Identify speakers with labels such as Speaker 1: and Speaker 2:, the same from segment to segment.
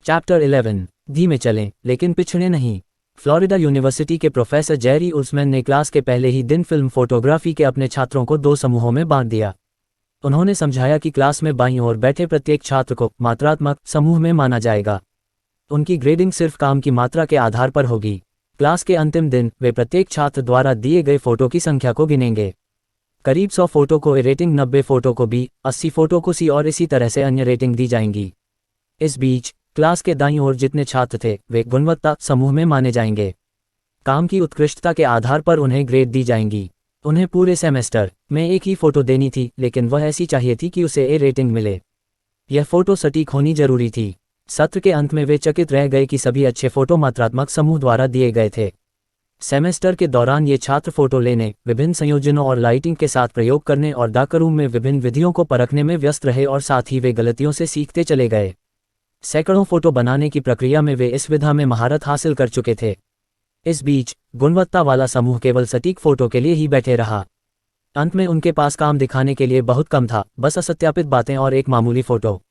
Speaker 1: Chapter 11 धीमे चलें लेकिन पिछड़े नहीं। फ्लोरिडा यूनिवर्सिटी के प्रोफेसर जेरी उल्समैन ने क्लास के पहले ही दिन फिल्म फोटोग्राफी के अपने छात्रों को 2 समूहों में बांट दिया। उन्होंने समझाया कि क्लास में बाईं ओर बैठे प्रत्येक छात्र को मात्रात्मक समूह में माना जाएगा। उनकी ग्रेडिंग सिर्फ काम की मात्रा के आधार पर होगी। क्लास के अंतिम दिन वे प्रत्येक छात्र द्वारा दिए गए फोटो की संख्या को गिनेंगे। करीब 100 फोटो को ए रेटिंग, 90 फोटो को बी, 80 फोटो को सी और इसी तरह से अन्य रेटिंग दी जाएंगी। इस बीच क्लास के दाईं ओर जितने छात्र थे वे गुणवत्ता समूह में माने जाएंगे। काम की उत्कृष्टता के आधार पर उन्हें ग्रेड दी जाएंगी। उन्हें पूरे सेमेस्टर में एक ही फोटो देनी थी, लेकिन वह ऐसी चाहिए थी कि उसे ए रेटिंग मिले। यह फोटो सटीक होनी जरूरी थी। सत्र के अंत में वे चकित रह गए कि सभी अच्छे फोटो मात्रात्मक समूह द्वारा दिए गए थे। सेमेस्टर के दौरान ये छात्र फोटो लेने, विभिन्न संयोजनों और लाइटिंग के साथ प्रयोग करने और डार्करूम में विभिन्न विधियों को परखने में व्यस्त रहे और साथ ही वे गलतियों से सीखते चले गए। सैकड़ों फोटो बनाने की प्रक्रिया में वे इस विधा में महारत हासिल कर चुके थे। इस बीच गुणवत्ता वाला समूह केवल सटीक फोटो के लिए ही बैठे रहा। अंत में उनके पास काम दिखाने के लिए बहुत कम था, बस असत्यापित बातें और एक मामूली फोटो।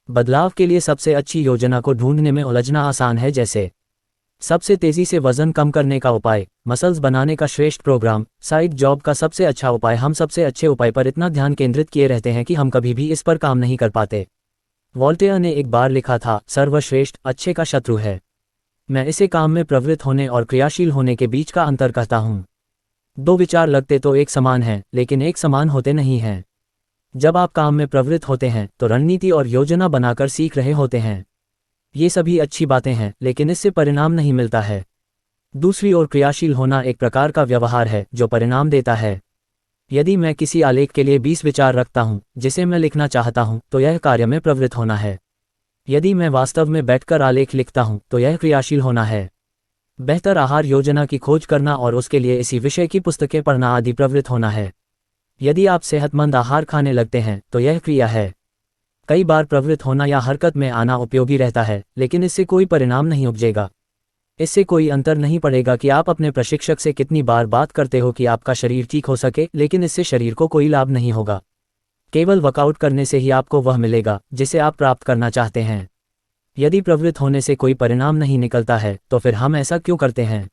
Speaker 1: बदलाव के लिए सबसे अच्छी योजना को ढूंढने में उलझना आसान है, जैसे सबसे तेजी से वजन कम करने का उपाय, मसल्स बनाने का श्रेष्ठ प्रोग्राम, साइड जॉब का सबसे अच्छा उपाय। हम सबसे अच्छे उपाय पर इतना ध्यान केंद्रित किए रहते हैं कि हम कभी भी इस पर काम नहीं कर पाते। वोल्टेयर ने एक बार लिखा था, सर्वश्रेष्ठ अच्छे का शत्रु है। मैं इसे काम में प्रवृत्त होने और क्रियाशील होने के बीच का अंतर कहता हूँ। 2 विचार लगते तो एक समान हैं, लेकिन एक समान होते नहीं हैं। जब आप काम में प्रवृत्त होते हैं तो रणनीति और योजना बनाकर सीख रहे होते हैं। ये सभी अच्छी बातें हैं, लेकिन इससे परिणाम नहीं मिलता है। दूसरी ओर क्रियाशील होना एक प्रकार का व्यवहार है जो परिणाम देता है। यदि मैं किसी आलेख के लिए 20 विचार रखता हूं जिसे मैं लिखना चाहता हूं, तो यह कार्य में प्रवृत्त होना है। यदि मैं वास्तव में बैठकर आलेख लिखता हूं, तो यह क्रियाशील होना है। बेहतर आहार योजना की खोज करना और उसके लिए इसी विषय की पुस्तकें पढ़ना आदि प्रवृत्त होना है। यदि आप सेहतमंद आहार खाने लगते हैं, तो यह क्रिया है। कई बार प्रवृत्त होना या हरकत में आना उपयोगी रहता है, लेकिन इससे कोई परिणाम नहीं उपजेगा। इससे कोई अंतर नहीं पड़ेगा कि आप अपने प्रशिक्षक से कितनी बार बात करते हो कि आपका शरीर ठीक हो सके, लेकिन इससे शरीर को कोई लाभ नहीं होगा। केवल वर्कआउट करने से ही आपको वह मिलेगा जिसे आप प्राप्त करना चाहते हैं। यदि प्रवृत्त होने से कोई परिणाम नहीं निकलता है, तो फिर हम ऐसा क्यों करते हैं?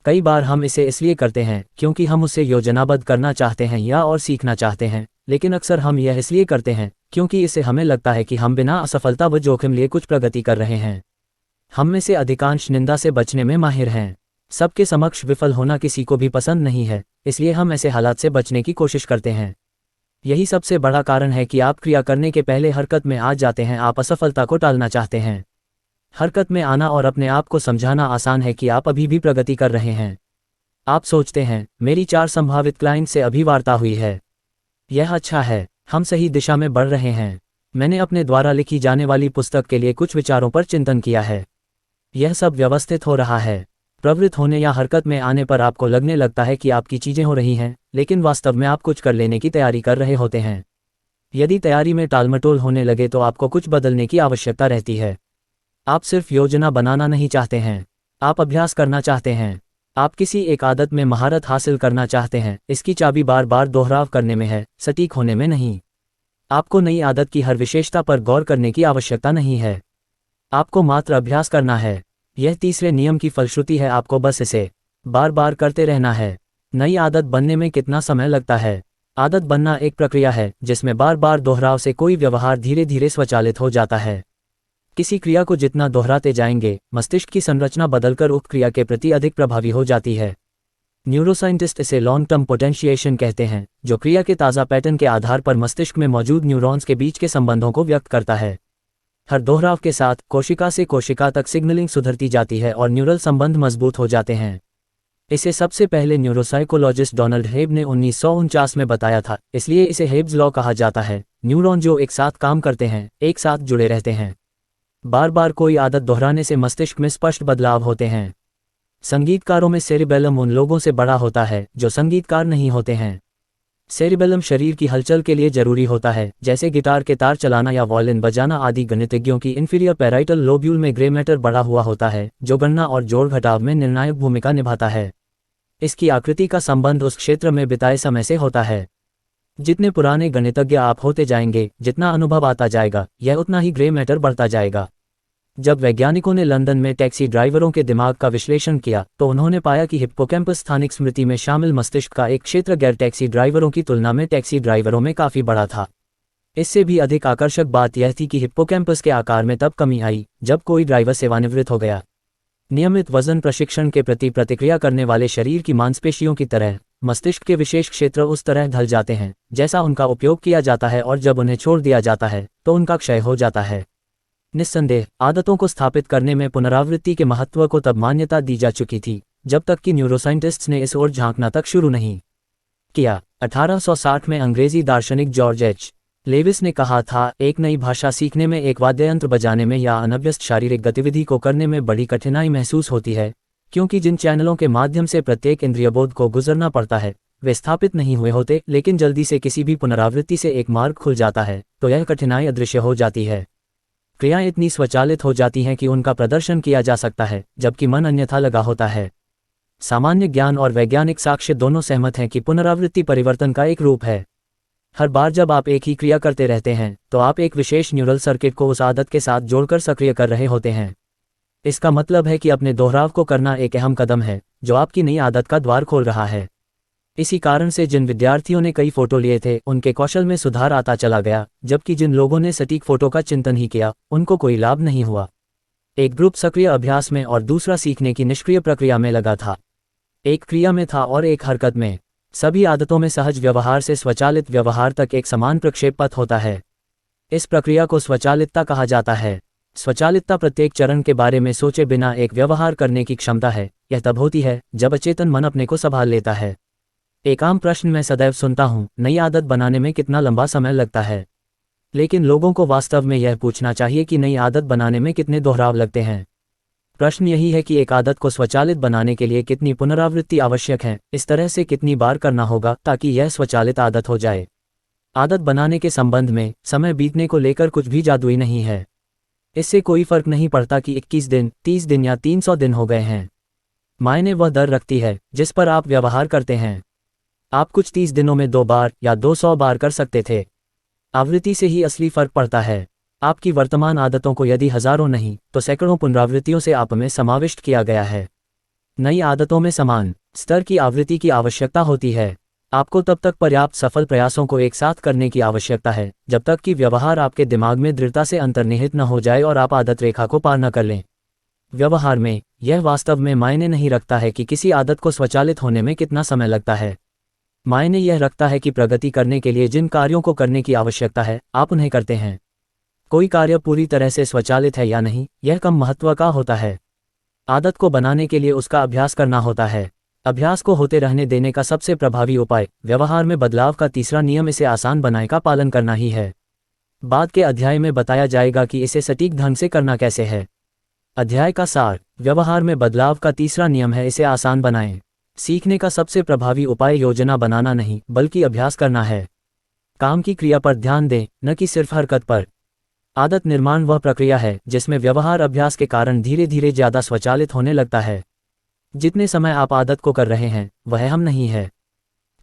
Speaker 1: कई बार हम इसे इसलिए करते हैं क्योंकि हम उसे योजनाबद्ध करना चाहते हैं या और सीखना चाहते हैं, लेकिन अक्सर हम यह इसलिए करते हैं क्योंकि इससे हमें लगता है कि हम बिना असफलता व जोखिम लिए कुछ प्रगति कर रहे हैं। हम में से अधिकांश निंदा से बचने में माहिर हैं। सबके समक्ष विफल होना किसी को भी पसंद नहीं है, इसलिए हम ऐसे हालात से बचने की कोशिश करते हैं। यही सबसे बड़ा कारण है कि आप क्रिया करने के पहले हरकत में आ जाते हैं। आप असफलता को टालना चाहते हैं। हरकत में आना और अपने आप को समझाना आसान है कि आप अभी भी प्रगति कर रहे हैं। आप सोचते हैं, मेरी 4 संभावित क्लाइंट से अभी वार्ता हुई है। यह अच्छा है, हम सही दिशा में बढ़ रहे हैं। मैंने अपने द्वारा लिखी जाने वाली पुस्तक के लिए कुछ विचारों पर चिंतन किया है। यह सब व्यवस्थित हो रहा है। प्रवृत्त होने या हरकत में आने पर आपको लगने लगता है कि आपकी चीजें हो रही हैं, लेकिन वास्तव में आप कुछ कर लेने की तैयारी कर रहे होते हैं। यदि तैयारी में टालमटोल होने लगे तो आपको कुछ बदलने की आवश्यकता रहती है। आप सिर्फ योजना बनाना नहीं चाहते हैं, आप अभ्यास करना चाहते हैं। आप किसी एक आदत में महारत हासिल करना चाहते हैं। इसकी चाबी बार बार दोहराव करने में है, सटीक होने में नहीं। आपको नई आदत की हर विशेषता पर गौर करने की आवश्यकता नहीं है। आपको मात्र अभ्यास करना है। यह तीसरे नियम की फलश्रुति है। आपको बस इसे बार बार करते रहना है। नई आदत बनने में कितना समय लगता है? आदत बनना एक प्रक्रिया है जिसमें बार बार दोहराव से कोई व्यवहार धीरे धीरे स्वचालित हो जाता है। किसी क्रिया को जितना दोहराते जाएंगे, मस्तिष्क की संरचना बदलकर उक्त क्रिया के प्रति अधिक प्रभावी हो जाती है। न्यूरोसाइंटिस्ट इसे लॉन्ग टर्म पोटेंशिएशन कहते हैं, जो क्रिया के ताज़ा पैटर्न के आधार पर मस्तिष्क में मौजूद न्यूरॉन्स के बीच के संबंधों को व्यक्त करता है। हर दोहराव के साथ कोशिका से कोशिका तक सिग्नलिंग सुधरती जाती है और न्यूरल संबंध मजबूत हो जाते हैं। इसे सबसे पहले न्यूरोसाइकोलॉजिस्ट डोनाल्ड हेब ने 1949 में बताया था, इसलिए इसे हेब्स लॉ कहा जाता है। न्यूरॉन जो एक साथ काम करते हैं, एक साथ जुड़े रहते हैं। बार बार कोई आदत दोहराने से मस्तिष्क में स्पष्ट बदलाव होते हैं। संगीतकारों में सेरिबेलम उन लोगों से बड़ा होता है जो संगीतकार नहीं होते हैं। सेरिबेलम शरीर की हलचल के लिए जरूरी होता है, जैसे गिटार के तार चलाना या वॉयलिन बजाना आदि। गणितज्ञों की इंफीरियर पैराइटल लोब्यूल में ग्रे मैटर बढ़ा हुआ होता है, जो गणना और जोड़ घटाव में निर्णायक भूमिका निभाता है। इसकी आकृति का संबंध उस क्षेत्र में बिताए समय से होता है। जितने पुराने गणितज्ञ आप होते जाएंगे, जितना अनुभव आता जाएगा, यह उतना ही ग्रे मैटर बढ़ता जाएगा। जब वैज्ञानिकों ने लंदन में टैक्सी ड्राइवरों के दिमाग का विश्लेषण किया तो उन्होंने पाया कि हिप्पोकैम्पस स्थानिक स्मृति में शामिल मस्तिष्क का एक क्षेत्र गैर टैक्सी ड्राइवरों की तुलना में टैक्सी ड्राइवरों में काफ़ी बड़ा था। इससे भी अधिक आकर्षक बात यह थी कि हिप्पोकैम्पस के आकार में तब कमी आई जब कोई ड्राइवर सेवानिवृत्त हो गया। नियमित वजन प्रशिक्षण के प्रति प्रतिक्रिया करने वाले शरीर की मांसपेशियों की तरह मस्तिष्क के विशेष क्षेत्र उस तरह ढल जाते हैं जैसा उनका उपयोग किया जाता है, और जब उन्हें छोड़ दिया जाता है तो उनका क्षय हो जाता है। निस्संदेह आदतों को स्थापित करने में पुनरावृत्ति के महत्व को तब मान्यता दी जा चुकी थी जब तक कि न्यूरोसाइंटिस्ट्स ने इस ओर झांकना तक शुरू नहीं किया। 1860 में अंग्रेजी दार्शनिक जॉर्ज एच लेविस ने कहा था, एक नई भाषा सीखने में, एक वाद्ययंत्र बजाने में या अनभ्यस्त शारीरिक गतिविधि को करने में बड़ी कठिनाई महसूस होती है, क्योंकि जिन चैनलों के माध्यम से प्रत्येक इंद्रियबोध को गुजरना पड़ता है वे स्थापित नहीं हुए होते, लेकिन जल्दी से किसी भी पुनरावृत्ति से एक मार्ग खुल जाता है तो यह कठिनाई अदृश्य हो जाती है। क्रियाएं इतनी स्वचालित हो जाती हैं कि उनका प्रदर्शन किया जा सकता है जबकि मन अन्यथा लगा होता है। सामान्य ज्ञान और वैज्ञानिक साक्ष्य दोनों सहमत हैं कि पुनरावृत्ति परिवर्तन का एक रूप है। हर बार जब आप एक ही क्रिया करते रहते हैं तो आप एक विशेष न्यूरल सर्किट को उस आदत के साथ जोड़कर सक्रिय कर रहे होते हैं। इसका मतलब है कि अपने दोहराव को करना एक अहम कदम है जो आपकी नई आदत का द्वार खोल रहा है। इसी कारण से जिन विद्यार्थियों ने कई फोटो लिए थे उनके कौशल में सुधार आता चला गया, जबकि जिन लोगों ने सटीक फोटो का चिंतन ही किया उनको कोई लाभ नहीं हुआ। एक ग्रुप सक्रिय अभ्यास में और दूसरा सीखने की निष्क्रिय प्रक्रिया में लगा था। एक क्रिया में था और एक हरकत में। सभी आदतों में सहज व्यवहार से स्वचालित व्यवहार तक एक समान प्रक्षेप पथ होता है। इस प्रक्रिया को स्वचालितता कहा जाता है। स्वचालितता प्रत्येक चरण के बारे में सोचे बिना एक व्यवहार करने की क्षमता है। यह तब होती है जब अचेतन मन अपने को संभाल लेता है। एक आम प्रश्न मैं सदैव सुनता हूँ, नई आदत बनाने में कितना लंबा समय लगता है? लेकिन लोगों को वास्तव में यह पूछना चाहिए कि नई आदत बनाने में कितने दोहराव लगते हैं। प्रश्न यही है कि एक आदत को स्वचालित बनाने के लिए कितनी पुनरावृत्ति आवश्यक है, इस तरह से कितनी बार करना होगा ताकि यह स्वचालित आदत हो जाए। आदत बनाने के संबंध में समय बीतने को लेकर कुछ भी जादुई नहीं है। इससे कोई फर्क नहीं पड़ता कि 21 दिन, 30 दिन या 300 दिन हो गए हैं। मायने वह दर रखती है जिस पर आप व्यवहार करते हैं। आप कुछ 30 दिनों में 2 बार या 200 बार कर सकते थे। आवृत्ति से ही असली फर्क पड़ता है। आपकी वर्तमान आदतों को यदि हजारों नहीं तो सैकड़ों पुनरावृत्तियों से आप में समाविष्ट किया गया है। नई आदतों में समान स्तर की आवृत्ति की आवश्यकता होती है। आपको तब तक पर्याप्त सफल प्रयासों को एक साथ करने की आवश्यकता है जब तक कि व्यवहार आपके दिमाग में दृढ़ता से अंतर्निहित न हो जाए और आप आदत रेखा को पार न कर लें। व्यवहार में यह वास्तव में मायने नहीं रखता है कि किसी आदत को स्वचालित होने में कितना समय लगता है। मायने यह रखता है कि प्रगति करने के लिए जिन कार्यों को करने की आवश्यकता है आप उन्हें करते हैं। कोई कार्य पूरी तरह से स्वचालित है या नहीं यह कम महत्व का होता है। आदत को बनाने के लिए उसका अभ्यास करना होता है। अभ्यास को होते रहने देने का सबसे प्रभावी उपाय व्यवहार में बदलाव का तीसरा नियम इसे आसान बनाने का पालन करना ही है। बाद के अध्याय में बताया जाएगा कि इसे सटीक ढंग से करना कैसे है। अध्याय का सार व्यवहार में बदलाव का तीसरा नियम है, इसे आसान बनाएं। सीखने का सबसे प्रभावी उपाय योजना बनाना नहीं बल्कि अभ्यास करना है। काम की क्रिया पर ध्यान दें, न कि सिर्फ हरकत पर। आदत निर्माण वह प्रक्रिया है जिसमें व्यवहार अभ्यास के कारण धीरे धीरे ज़्यादा स्वचालित होने लगता है। जितने समय आप आदत को कर रहे हैं वह हम नहीं है,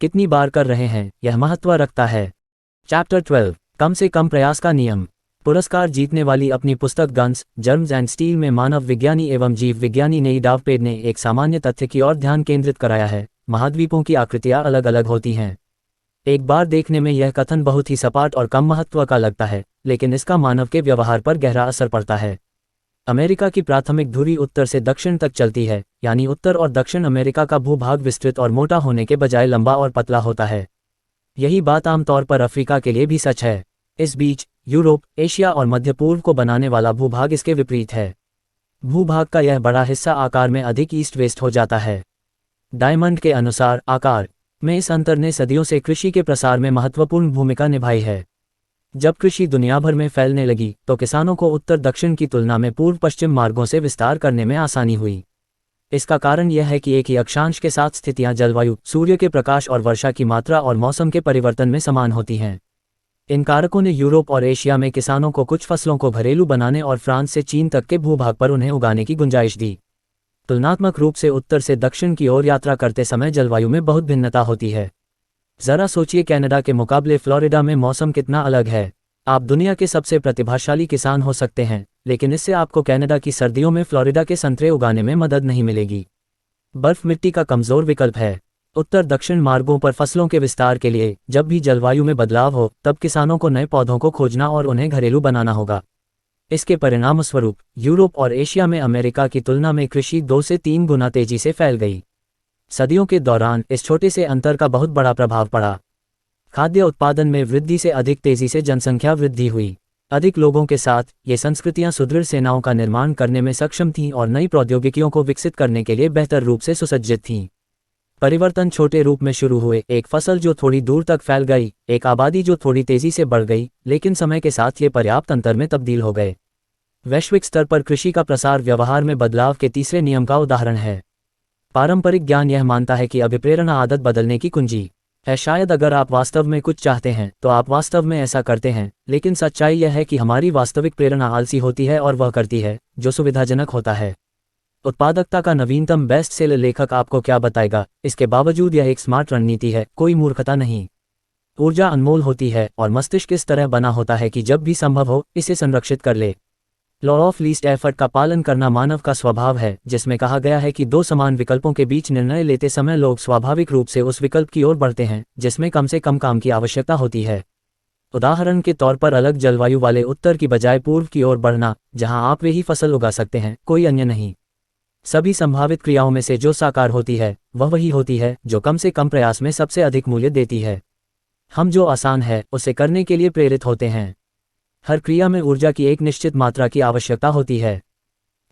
Speaker 1: कितनी बार कर रहे हैं यह महत्व रखता है। चैप्टर 12 कम से कम प्रयास का नियम। पुरस्कार जीतने वाली अपनी पुस्तक गन्स, जर्म्स एंड स्टील में मानव विज्ञानी एवं जीव विज्ञानी नेई डावपेड ने एक सामान्य तथ्य की ओर ध्यान केंद्रित कराया है। महाद्वीपों की आकृतियां अलग अलग होती हैं। एक बार देखने में यह कथन बहुत ही सपाट और कम महत्व का लगता है, लेकिन इसका मानव के व्यवहार पर गहरा असर पड़ता है। अमेरिका की प्राथमिक धुरी उत्तर से दक्षिण तक चलती है, यानी उत्तर और दक्षिण अमेरिका का भूभाग विस्तृत और मोटा होने के बजाय लंबा और पतला होता है। यही बात आमतौर पर अफ्रीका के लिए भी सच है। इस बीच यूरोप, एशिया और मध्य पूर्व को बनाने वाला भूभाग इसके विपरीत है। भूभाग का यह बड़ा हिस्सा आकार में अधिक ईस्ट वेस्ट हो जाता है। डायमंड के अनुसार आकार में इस अंतर ने सदियों से कृषि के प्रसार में महत्वपूर्ण भूमिका निभाई है। जब कृषि दुनिया भर में फैलने लगी तो किसानों को उत्तर दक्षिण की तुलना में पूर्व पश्चिम मार्गों से विस्तार करने में आसानी हुई। इसका कारण यह है कि एक ही अक्षांश के साथ स्थितियां जलवायु, सूर्य के प्रकाश और वर्षा की मात्रा और मौसम के परिवर्तन में समान होती हैं। इन कारकों ने यूरोप और एशिया में किसानों को कुछ फसलों को घरेलू बनाने और फ्रांस से चीन तक के भूभाग पर उन्हें उगाने की गुंजाइश दी। तुलनात्मक रूप से उत्तर से दक्षिण की ओर यात्रा करते समय जलवायु में बहुत भिन्नता होती है। जरा सोचिए, कनाडा के मुकाबले फ्लोरिडा में मौसम कितना अलग है। आप दुनिया के सबसे प्रतिभाशाली किसान हो सकते हैं, लेकिन इससे आपको कनाडा की सर्दियों में फ्लोरिडा के संतरे उगाने में मदद नहीं मिलेगी। बर्फ मिट्टी का कमजोर विकल्प है। उत्तर दक्षिण मार्गों पर फसलों के विस्तार के लिए जब भी जलवायु में बदलाव हो, तब किसानों को नए पौधों को खोजना और उन्हें घरेलू बनाना होगा। इसके परिणामस्वरूप यूरोप और एशिया में अमेरिका की तुलना में कृषि 2 से 3 गुना तेजी से फैल गई। सदियों के दौरान इस छोटे से अंतर का बहुत बड़ा प्रभाव पड़ा। खाद्य उत्पादन में वृद्धि से अधिक तेजी से जनसंख्या वृद्धि हुई। अधिक लोगों के साथ ये संस्कृतियां सुदृढ़ सेनाओं का निर्माण करने में सक्षम थीं और नई प्रौद्योगिकियों को विकसित करने के लिए बेहतर रूप से सुसज्जित थीं। परिवर्तन छोटे रूप में शुरू हुए, एक फसल जो थोड़ी दूर तक फैल गई, एक आबादी जो थोड़ी तेजी से बढ़ गई, लेकिन समय के साथ ये पर्याप्त अंतर में तब्दील हो गए। वैश्विक स्तर पर कृषि का प्रसार व्यवहार में बदलाव के तीसरे नियम का उदाहरण है। पारंपरिक ज्ञान यह मानता है कि अभिप्रेरणा आदत बदलने की कुंजी है। शायद अगर आप वास्तव में कुछ चाहते हैं तो आप वास्तव में ऐसा करते हैं, लेकिन सच्चाई यह है कि हमारी वास्तविक प्रेरणा आलसी होती है और वह करती है जो सुविधाजनक होता है। उत्पादकता का नवीनतम बेस्ट सेलर लेखक आपको क्या बताएगा? इसके बावजूद यह एक स्मार्ट रणनीति है, कोई मूर्खता नहीं। ऊर्जा अनमोल होती है और मस्तिष्क इस तरह बना होता है कि जब भी संभव हो इसे संरक्षित कर ले। लॉ ऑफ लीस्ट एफर्ट का पालन करना मानव का स्वभाव है, जिसमें कहा गया है कि 2 समान विकल्पों के बीच निर्णय लेते समय लोग स्वाभाविक रूप से उस विकल्प की ओर बढ़ते हैं जिसमें कम से कम काम की आवश्यकता होती है। उदाहरण के तौर पर अलग जलवायु वाले उत्तर की बजाय पूर्व की ओर बढ़ना, जहां आप वे ही फसल उगा सकते हैं, कोई अन्य नहीं। सभी संभावित क्रियाओं में से जो साकार होती है वह वही होती है जो कम से कम प्रयास में सबसे अधिक मूल्य देती है। हम जो आसान है उसे करने के लिए प्रेरित होते हैं। हर क्रिया में ऊर्जा की एक निश्चित मात्रा की आवश्यकता होती है।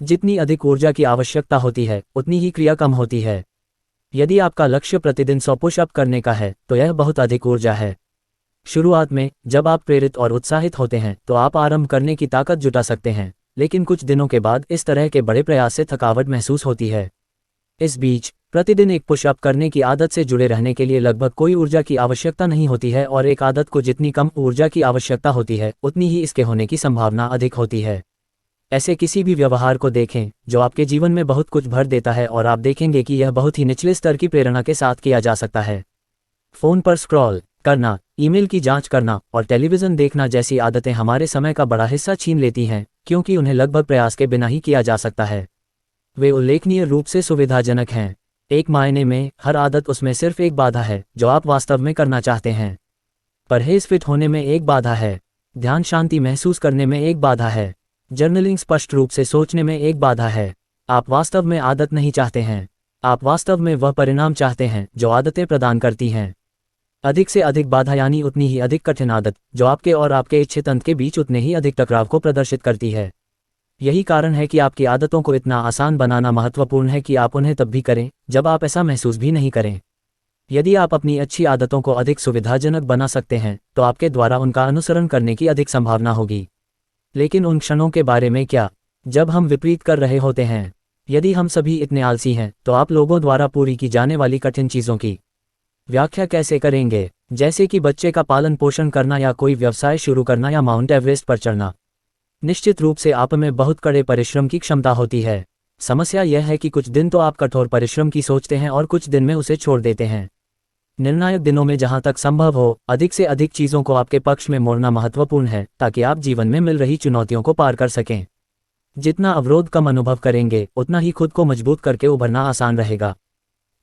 Speaker 1: जितनी अधिक ऊर्जा की आवश्यकता होती है उतनी ही क्रिया कम होती है। यदि आपका लक्ष्य प्रतिदिन 100 पुशअप करने का है तो यह बहुत अधिक ऊर्जा है। शुरुआत में जब आप प्रेरित और उत्साहित होते हैं तो आप आरंभ करने की ताकत जुटा सकते हैं, लेकिन कुछ दिनों के बाद इस तरह के बड़े प्रयास से थकावट महसूस होती है। इस बीच प्रतिदिन एक पुशअप करने की आदत से जुड़े रहने के लिए लगभग कोई ऊर्जा की आवश्यकता नहीं होती है, और एक आदत को जितनी कम ऊर्जा की आवश्यकता होती है उतनी ही इसके होने की संभावना अधिक होती है। ऐसे किसी भी व्यवहार को देखें जो आपके जीवन में बहुत कुछ भर देता है और आप देखेंगे कि यह बहुत ही निचले स्तर की प्रेरणा के साथ किया जा सकता है। फोन पर स्क्रॉल करना, ईमेल की जांच करना और टेलीविज़न देखना जैसी आदतें हमारे समय का बड़ा हिस्सा छीन लेती हैं, क्योंकि उन्हें लगभग प्रयास के बिना ही किया जा सकता है। वे उल्लेखनीय रूप से सुविधाजनक हैं। एक मायने में हर आदत उसमें सिर्फ एक बाधा है जो आप वास्तव में करना चाहते हैं। परहेज फिट होने में एक बाधा है। ध्यान शांति महसूस करने में एक बाधा है। जर्नलिंग स्पष्ट रूप से सोचने में एक बाधा है। आप वास्तव में आदत नहीं चाहते हैं, आप वास्तव में वह परिणाम चाहते हैं जो आदतें प्रदान करती हैं। अधिक से अधिक बाधा यानी उतनी ही अधिक कठिन आदत जो आपके और आपके इच्छित अंत के बीच उतने ही अधिक टकराव को प्रदर्शित करती है। यही कारण है कि आपकी आदतों को इतना आसान बनाना महत्वपूर्ण है कि आप उन्हें तब भी करें जब आप ऐसा महसूस भी नहीं करें। यदि आप अपनी अच्छी आदतों को अधिक सुविधाजनक बना सकते हैं तो आपके द्वारा उनका अनुसरण करने की अधिक संभावना होगी। लेकिन उन क्षणों के बारे में क्या जब हम विपरीत कर रहे होते हैं? यदि हम सभी इतने आलसी हैं तो आप लोगों द्वारा पूरी की जाने वाली कठिन चीज़ों की व्याख्या कैसे करेंगे, जैसे कि बच्चे का पालन पोषण करना या कोई व्यवसाय शुरू करना या माउंट एवरेस्ट पर चढ़ना? निश्चित रूप से आप में बहुत कड़े परिश्रम की क्षमता होती है। समस्या यह है कि कुछ दिन तो आप कठोर परिश्रम की सोचते हैं और कुछ दिन में उसे छोड़ देते हैं। निर्णायक दिनों में जहां तक संभव हो अधिक से अधिक चीज़ों को आपके पक्ष में मोड़ना महत्वपूर्ण है, ताकि आप जीवन में मिल रही चुनौतियों को पार कर सकें। जितना अवरोध कम अनुभव करेंगे उतना ही खुद को मजबूत करके उभरना आसान रहेगा।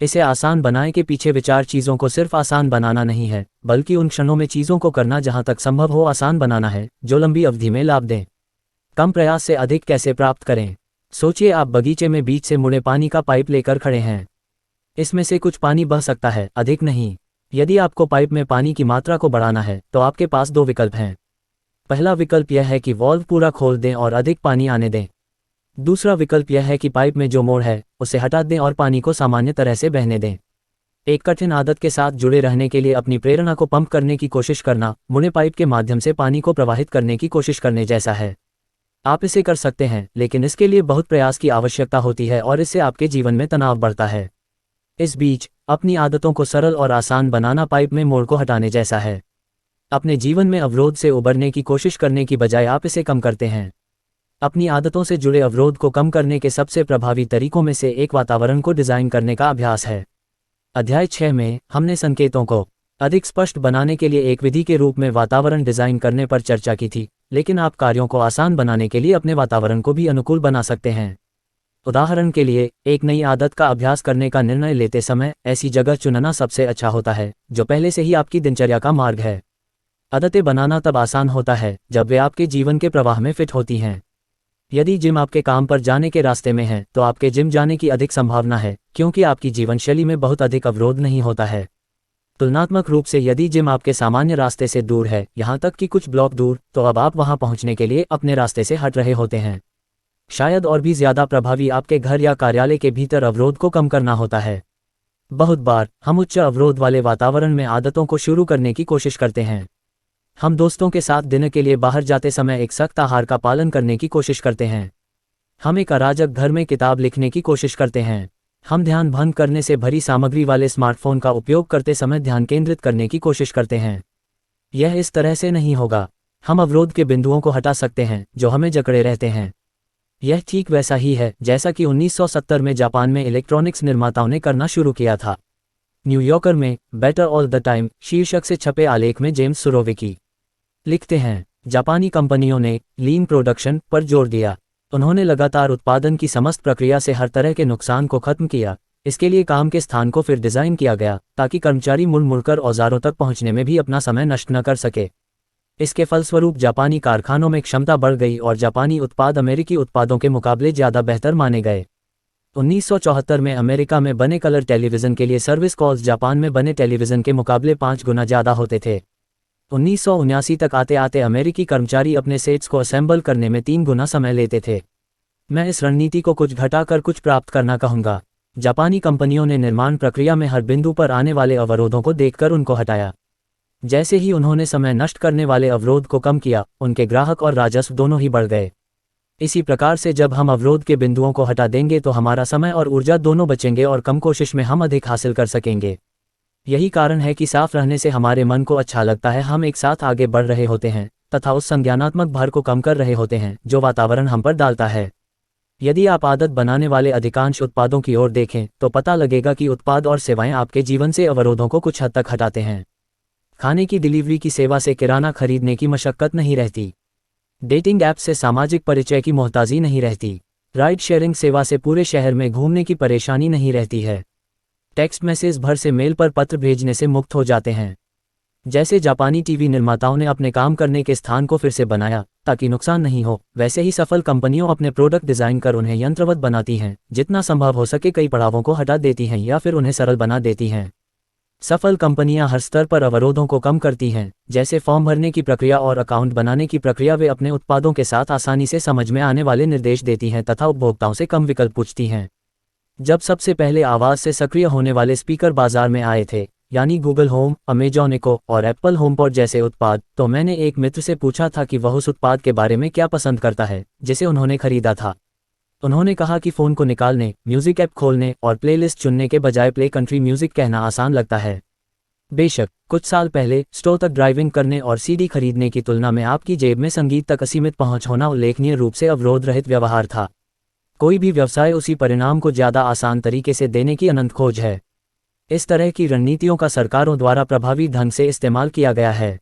Speaker 1: इसे आसान बनाने के पीछे विचार चीज़ों को सिर्फ आसान बनाना नहीं है, बल्कि उन क्षणों में चीज़ों को करना जहां तक संभव हो आसान बनाना है जो लंबी अवधि में लाभ दें। कम प्रयास से अधिक कैसे प्राप्त करें? सोचिए आप बगीचे में बीच से मुड़े पानी का पाइप लेकर खड़े हैं। इसमें से कुछ पानी बह सकता है, अधिक नहीं। यदि आपको पाइप में पानी की मात्रा को बढ़ाना है तो आपके पास 2 विकल्प हैं। पहला विकल्प यह है कि वाल्व पूरा खोल दें और अधिक पानी आने दें। दूसरा विकल्प यह है कि पाइप में जो मोड़ है उसे हटा दें और पानी को सामान्य तरह से बहने दें। एक कठिन आदत के साथ जुड़े रहने के लिए अपनी प्रेरणा को पंप करने की कोशिश करना मुड़े पाइप के माध्यम से पानी को प्रवाहित करने की कोशिश करने जैसा है। आप इसे कर सकते हैं, लेकिन इसके लिए बहुत प्रयास की आवश्यकता होती है और इससे आपके जीवन में तनाव बढ़ता है। इस बीच अपनी आदतों को सरल और आसान बनाना पाइप में मोड़ को हटाने जैसा है। अपने जीवन में अवरोध से उबरने की कोशिश करने की बजाय आप इसे कम करते हैं। अपनी आदतों से जुड़े अवरोध को कम करने के सबसे प्रभावी तरीकों में से एक वातावरण को डिज़ाइन करने का अभ्यास है। अध्याय 6 में हमने संकेतों को अधिक स्पष्ट बनाने के लिए एक विधि के रूप में वातावरण डिज़ाइन करने पर चर्चा की थी, लेकिन आप कार्यों को आसान बनाने के लिए अपने वातावरण को भी अनुकूल बना सकते हैं। उदाहरण के लिए, एक नई आदत का अभ्यास करने का निर्णय लेते समय ऐसी जगह चुनना सबसे अच्छा होता है जो पहले से ही आपकी दिनचर्या का मार्ग है। आदतें बनाना तब आसान होता है जब वे आपके जीवन के प्रवाह में फिट होती हैं। यदि जिम आपके काम पर जाने के रास्ते में है तो आपके जिम जाने की अधिक संभावना है, क्योंकि आपकी जीवनशैली में बहुत अधिक अवरोध नहीं होता है। तुलनात्मक रूप से यदि जिम आपके सामान्य रास्ते से दूर है, यहाँ तक कि कुछ ब्लॉक दूर, तो अब आप वहाँ पहुँचने के लिए अपने रास्ते से हट रहे होते हैं। शायद और भी ज़्यादा प्रभावी आपके घर या कार्यालय के भीतर अवरोध को कम करना होता है। बहुत बार हम उच्च अवरोध वाले वातावरण में आदतों को शुरू करने की कोशिश करते हैं। हम दोस्तों के साथ डिनर के लिए बाहर जाते समय एक सख्त आहार का पालन करने की कोशिश करते हैं। हम एक अराजक घर में किताब लिखने की कोशिश करते हैं। हम ध्यान भंग करने से भरी सामग्री वाले स्मार्टफोन का उपयोग करते समय ध्यान केंद्रित करने की कोशिश करते हैं। यह इस तरह से नहीं होगा। हम अवरोध के बिंदुओं को हटा सकते हैं जो हमें जकड़े रहते हैं। यह ठीक वैसा ही है जैसा कि 1970 में जापान में इलेक्ट्रॉनिक्स निर्माताओं ने करना शुरू किया था। न्यूयॉर्कर में बेटर ऑल द टाइम शीर्षक से छपे आलेख में जेम्स सुरोविकी लिखते हैं, जापानी कंपनियों ने लीन प्रोडक्शन पर जोर दिया। उन्होंने लगातार उत्पादन की समस्त प्रक्रिया से हर तरह के नुकसान को खत्म किया। इसके लिए काम के स्थान को फिर डिज़ाइन किया गया ताकि कर्मचारी मुड़ मुड़कर औजारों तक पहुंचने में भी अपना समय नष्ट न कर सके। इसके फलस्वरूप जापानी कारखानों में क्षमता बढ़ गई और जापानी उत्पाद अमेरिकी उत्पादों के मुकाबले ज़्यादा बेहतर माने गए। 1974 में अमेरिका में बने कलर टेलीविज़न के लिए सर्विस कॉल्स जापान में बने टेलीविज़न के मुकाबले 5 गुना ज़्यादा होते थे। 1979 तक आते आते अमेरिकी कर्मचारी अपने सेट्स को असेंबल करने में 3 गुना समय लेते थे। मैं इस रणनीति को कुछ घटाकर कुछ प्राप्त करना कहूँगा। जापानी कंपनियों ने निर्माण प्रक्रिया में हर बिंदु पर आने वाले अवरोधों को देखकर उनको हटाया। जैसे ही उन्होंने समय नष्ट करने वाले अवरोध को कम किया, उनके ग्राहक और राजस्व दोनों ही बढ़ गए। इसी प्रकार से जब हम अवरोध के बिंदुओं को हटा देंगे तो हमारा समय और ऊर्जा दोनों बचेंगे और कम कोशिश में हम अधिक हासिल कर सकेंगे। यही कारण है कि साफ रहने से हमारे मन को अच्छा लगता है। हम एक साथ आगे बढ़ रहे होते हैं तथा उस संज्ञानात्मक भार को कम कर रहे होते हैं जो वातावरण हम पर डालता है। यदि आप आदत बनाने वाले अधिकांश उत्पादों की ओर देखें तो पता लगेगा कि उत्पाद और सेवाएं आपके जीवन से अवरोधों को कुछ हद तक हटाते हैं। खाने की डिलीवरी की सेवा से किराना खरीदने की मशक्कत नहीं रहती। डेटिंग ऐप से सामाजिक परिचय की मोहताजी नहीं रहती। राइड शेयरिंग सेवा से पूरे शहर में घूमने की परेशानी नहीं रहती है। टेक्स्ट मैसेज भर से मेल पर पत्र भेजने से मुक्त हो जाते हैं। जैसे जापानी टीवी निर्माताओं ने अपने काम करने के स्थान को फिर से बनाया ताकि नुकसान नहीं हो, वैसे ही सफल कंपनियों अपने प्रोडक्ट डिज़ाइन कर उन्हें यंत्रवत बनाती हैं, जितना संभव हो सके कई पड़ावों को हटा देती हैं या फिर उन्हें सरल बना देती हैं। सफल कंपनियां हर स्तर पर अवरोधों को कम करती हैं, जैसे फॉर्म भरने की प्रक्रिया और अकाउंट बनाने की प्रक्रिया। वे अपने उत्पादों के साथ आसानी से समझ में आने वाले निर्देश देती हैं तथा उपभोक्ताओं से कम विकल्प पूछती हैं। जब सबसे पहले आवाज़ से सक्रिय होने वाले स्पीकर बाजार में आए थे, यानी गूगल होम, अमेजॉन इको और एप्पल होमपॉड जैसे उत्पाद, तो मैंने एक मित्र से पूछा था कि वह उस उत्पाद के बारे में क्या पसंद करता है जिसे उन्होंने खरीदा था। उन्होंने कहा कि फ़ोन को निकालने, म्यूज़िक ऐप खोलने और प्लेलिस्ट चुनने के बजाय प्ले कंट्री म्यूज़िक कहना आसान लगता है। बेशक, कुछ साल पहले स्टोर तक ड्राइविंग करने और सीडी खरीदने की तुलना में आपकी जेब में संगीत तक असीमित पहुंच होना उल्लेखनीय रूप से अवरोध रहित व्यवहार था। कोई भी व्यवसाय उसी परिणाम को ज़्यादा आसान तरीके से देने की अनंत खोज है। इस तरह की रणनीतियों का सरकारों द्वारा प्रभावी ढंग से इस्तेमाल किया गया है।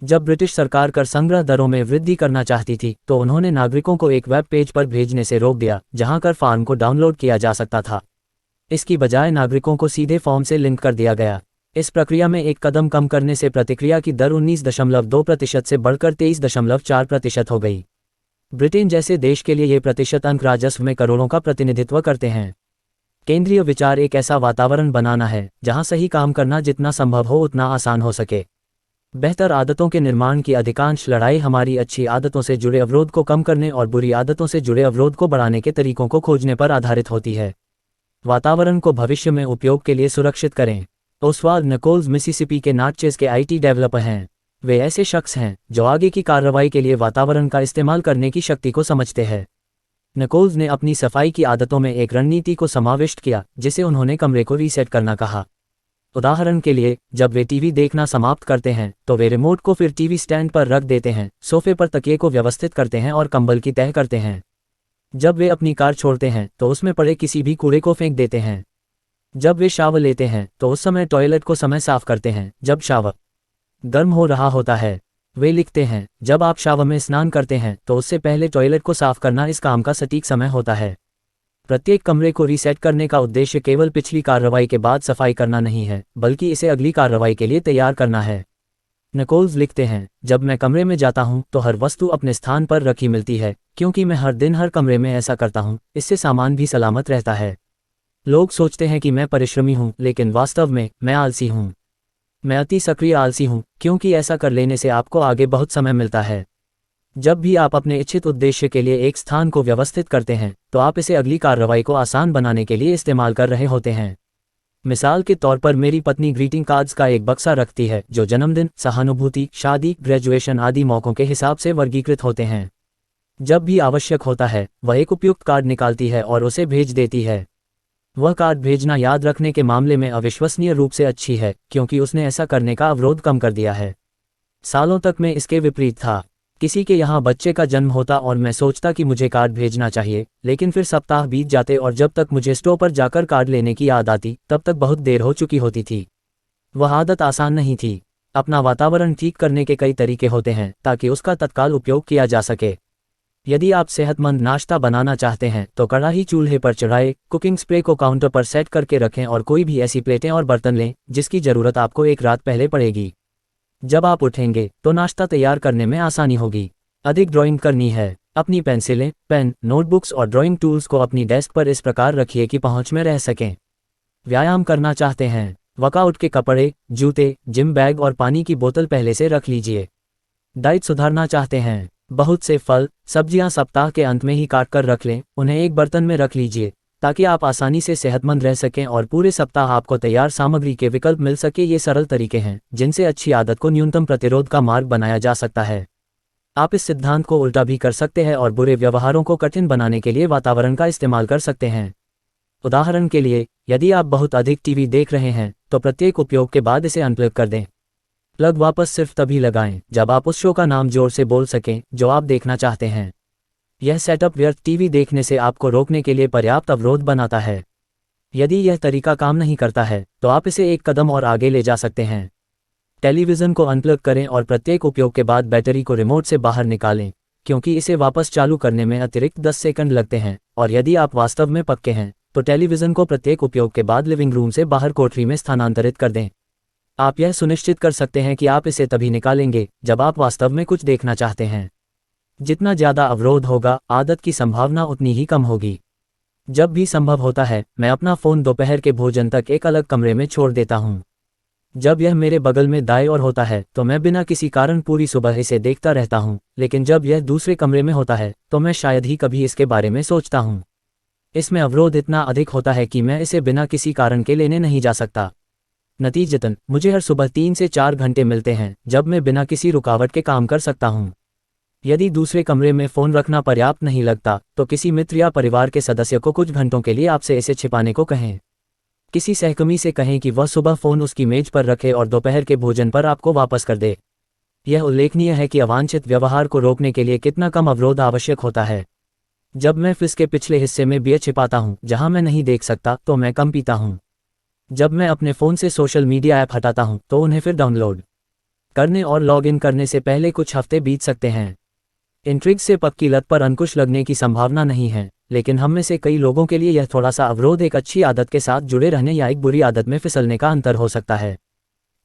Speaker 1: जब ब्रिटिश सरकार कर संग्रह दरों में वृद्धि करना चाहती थी तो उन्होंने नागरिकों को एक वेब पेज पर भेजने से रोक दिया जहां कर फॉर्म को डाउनलोड किया जा सकता था। इसकी बजाय नागरिकों को सीधे फॉर्म से लिंक कर दिया गया। इस प्रक्रिया में एक कदम कम करने से प्रतिक्रिया की दर 19.2% से बढ़कर 23.4% हो गई। ब्रिटेन जैसे देश के लिए ये प्रतिशत अंक राजस्व में करोड़ों का प्रतिनिधित्व करते हैं। केंद्रीय विचार एक ऐसा वातावरण बनाना है जहां सही काम करना जितना संभव हो उतना आसान हो सके। बेहतर आदतों के निर्माण की अधिकांश लड़ाई हमारी अच्छी आदतों से जुड़े अवरोध को कम करने और बुरी आदतों से जुड़े अवरोध को बढ़ाने के तरीकों को खोजने पर आधारित होती है। वातावरण को भविष्य में उपयोग के लिए सुरक्षित करें। ओस्वाल्ड निकोल्स मिसिसिपी के नाचेस के आईटी डेवलपर हैं। वे ऐसे शख्स हैं जो आगे की कार्रवाई के लिए वातावरण का इस्तेमाल करने की शक्ति को समझते हैं। निकोल्स ने अपनी सफाई की आदतों में एक रणनीति को समाविष्ट किया जिसे उन्होंने कमरे को रीसेट करना कहा। उदाहरण के लिए, जब वे टीवी देखना समाप्त करते हैं तो वे रिमोट को फिर टीवी स्टैंड पर रख देते हैं, सोफे पर तकिए को व्यवस्थित करते हैं और कंबल की तह करते हैं। जब वे अपनी कार छोड़ते हैं तो उसमें पड़े किसी भी कूड़े को फेंक देते हैं। जब वे शावर लेते हैं तो उस समय टॉयलेट को समय साफ करते हैं। जब शावर गर्म हो रहा होता है, वे लिखते हैं। जब आप शावर में स्नान करते हैं तो उससे पहले टॉयलेट को साफ करना इस काम का सटीक समय होता है। प्रत्येक कमरे को रीसेट करने का उद्देश्य केवल पिछली कार्रवाई के बाद सफाई करना नहीं है, बल्कि इसे अगली कार्रवाई के लिए तैयार करना है। निकोल्स लिखते हैं, जब मैं कमरे में जाता हूं तो हर वस्तु अपने स्थान पर रखी मिलती है, क्योंकि मैं हर दिन हर कमरे में ऐसा करता हूं। इससे सामान भी सलामत रहता है। लोग सोचते हैं कि मैं परिश्रमी हूं, लेकिन वास्तव में मैं आलसी हूं। मैं अति सक्रिय आलसी हूं, क्योंकि ऐसा कर लेने से आपको आगे बहुत समय मिलता है। जब भी आप अपने इच्छित उद्देश्य के लिए एक स्थान को व्यवस्थित करते हैं तो आप इसे अगली कार्रवाई को आसान बनाने के लिए इस्तेमाल कर रहे होते हैं। मिसाल के तौर पर मेरी पत्नी ग्रीटिंग कार्ड्स का एक बक्सा रखती है जो जन्मदिन, सहानुभूति, शादी, ग्रेजुएशन आदि मौकों के हिसाब से वर्गीकृत होते हैं। जब भी आवश्यक होता है वह एक उपयुक्त कार्ड निकालती है और उसे भेज देती है। वह कार्ड भेजना याद रखने के मामले में अविश्वसनीय रूप से अच्छी है, क्योंकि उसने ऐसा करने का अवरोध कम कर दिया है। सालों तक मैं इसके विपरीत था। किसी के यहाँ बच्चे का जन्म होता और मैं सोचता कि मुझे कार्ड भेजना चाहिए, लेकिन फिर सप्ताह बीत जाते और जब तक मुझे स्टोर पर जाकर कार्ड लेने की याद आती तब तक बहुत देर हो चुकी होती थी। वह आदत आसान नहीं थी। अपना वातावरण ठीक करने के कई तरीके होते हैं ताकि उसका तत्काल उपयोग किया जा सके। यदि आप सेहतमंद नाश्ता बनाना चाहते हैं तो कढ़ाई चूल्हे पर चढ़ाएं, कुकिंग स्प्रे को काउंटर पर सेट करके रखें और कोई भी ऐसी प्लेटें और बर्तन लें जिसकी ज़रूरत आपको एक रात पहले पड़ेगी। जब आप उठेंगे तो नाश्ता तैयार करने में आसानी होगी। अधिक ड्राइंग करनी है। अपनी पेंसिलें, पेन, नोटबुक्स और ड्राइंग टूल्स को अपनी डेस्क पर इस प्रकार रखिए कि पहुंच में रह सकें। व्यायाम करना चाहते हैं? वर्कआउट के कपड़े, जूते, जिम बैग और पानी की बोतल पहले से रख लीजिए। डाइट सुधारना चाहते हैं? बहुत से फल, सब्जियां सप्ताह के अंत में ही काट कर रख लें, उन्हें एक बर्तन में रख लीजिए ताकि आप आसानी से सेहतमंद रह सकें और पूरे सप्ताह आपको तैयार सामग्री के विकल्प मिल सके। ये सरल तरीके हैं जिनसे अच्छी आदत को न्यूनतम प्रतिरोध का मार्ग बनाया जा सकता है। आप इस सिद्धांत को उल्टा भी कर सकते हैं और बुरे व्यवहारों को कठिन बनाने के लिए वातावरण का इस्तेमाल कर सकते हैं। उदाहरण के लिए, यदि आप बहुत अधिक टीवी देख रहे हैं तो प्रत्येक उपयोग के बाद इसे अनप्लग कर दें। प्लग वापस सिर्फ तभी लगाएं जब आप उस शो का नाम जोर से बोल सकें जो आप देखना चाहते हैं। यह सेटअप व्यर्थ टीवी देखने से आपको रोकने के लिए पर्याप्त अवरोध बनाता है। यदि यह तरीका काम नहीं करता है तो आप इसे एक कदम और आगे ले जा सकते हैं। टेलीविज़न को अनप्लग करें और प्रत्येक उपयोग के बाद बैटरी को रिमोट से बाहर निकालें, क्योंकि इसे वापस चालू करने में अतिरिक्त 10 सेकंड लगते हैं। और यदि आप वास्तव में पक्के हैं तो टेलीविज़न को प्रत्येक उपयोग के बाद लिविंग रूम से बाहर कोठरी में स्थानांतरित कर दें। आप यह सुनिश्चित कर सकते हैं कि आप इसे तभी निकालेंगे जब आप वास्तव में कुछ देखना चाहते हैं। जितना ज़्यादा अवरोध होगा, आदत की संभावना उतनी ही कम होगी। जब भी संभव होता है मैं अपना फ़ोन दोपहर के भोजन तक एक अलग कमरे में छोड़ देता हूँ। जब यह मेरे बगल में दाएं ओर होता है तो मैं बिना किसी कारण पूरी सुबह इसे देखता रहता हूँ, लेकिन जब यह दूसरे कमरे में होता है तो मैं शायद ही कभी इसके बारे में सोचता हूँ। इसमें अवरोध इतना अधिक होता है कि मैं इसे बिना किसी कारण के लेने नहीं जा सकता। नतीजतन मुझे हर सुबह 3 से 4 घंटे मिलते हैं जब मैं बिना किसी रुकावट के काम कर सकता हूँ। यदि दूसरे कमरे में फ़ोन रखना पर्याप्त नहीं लगता तो किसी मित्र या परिवार के सदस्य को कुछ घंटों के लिए आपसे इसे छिपाने को कहें। किसी सहकर्मी से कहें कि वह सुबह फ़ोन उसकी मेज पर रखे और दोपहर के भोजन पर आपको वापस कर दे। यह उल्लेखनीय है कि अवांछित व्यवहार को रोकने के लिए कितना कम अवरोध आवश्यक होता है। जब मैं फ्रिज के पिछले हिस्से में बियर छिपाता हूँ जहाँ मैं नहीं देख सकता तो मैं कम पीता हूँ। जब मैं अपने फ़ोन से सोशल मीडिया ऐप हटाता हूँ तो उन्हें फिर डाउनलोड करने और लॉग इन करने से पहले कुछ हफ्ते बीत सकते हैं। इंट्रिग से पक्की लत पर अंकुश लगने की संभावना नहीं है, लेकिन हम में से कई लोगों के लिए यह थोड़ा सा अवरोध एक अच्छी आदत के साथ जुड़े रहने या एक बुरी आदत में फिसलने का अंतर हो सकता है।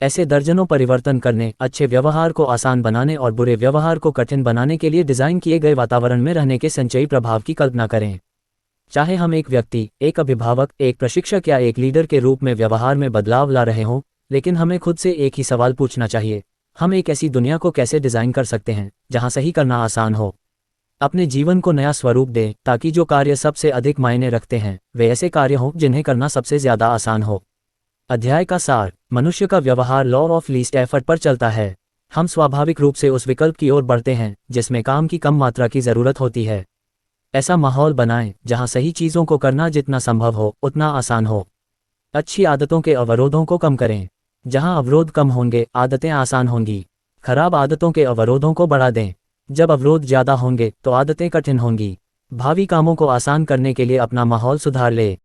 Speaker 1: ऐसे दर्जनों परिवर्तन करने, अच्छे व्यवहार को आसान बनाने और बुरे व्यवहार को कठिन बनाने के लिए डिज़ाइन किए गए वातावरण में रहने के संचयी प्रभाव की कल्पना करें। चाहे हम एक व्यक्ति, एक अभिभावक, एक प्रशिक्षक या एक लीडर के रूप में व्यवहार में बदलाव ला रहे हों, लेकिन हमें खुद से एक ही सवाल पूछना चाहिए: हम एक ऐसी दुनिया को कैसे डिज़ाइन कर सकते हैं जहां सही करना आसान हो? अपने जीवन को नया स्वरूप दें ताकि जो कार्य सबसे अधिक मायने रखते हैं वे ऐसे कार्य हों जिन्हें करना सबसे ज़्यादा आसान हो। अध्याय का सार: मनुष्य का व्यवहार लॉ ऑफ लीस्ट एफर्ट पर चलता है। हम स्वाभाविक रूप से उस विकल्प की ओर बढ़ते हैं जिसमें काम की कम मात्रा की ज़रूरत होती है। ऐसा माहौल बनाएं जहां सही चीज़ों को करना जितना संभव हो उतना आसान हो। अच्छी आदतों के अवरोधों को कम करें। जहां अवरोध कम होंगे, आदतें आसान होंगी। खराब आदतों के अवरोधों को बढ़ा दें। जब अवरोध ज़्यादा होंगे तो आदतें कठिन होंगी। भावी कामों को आसान करने के लिए अपना माहौल सुधार ले।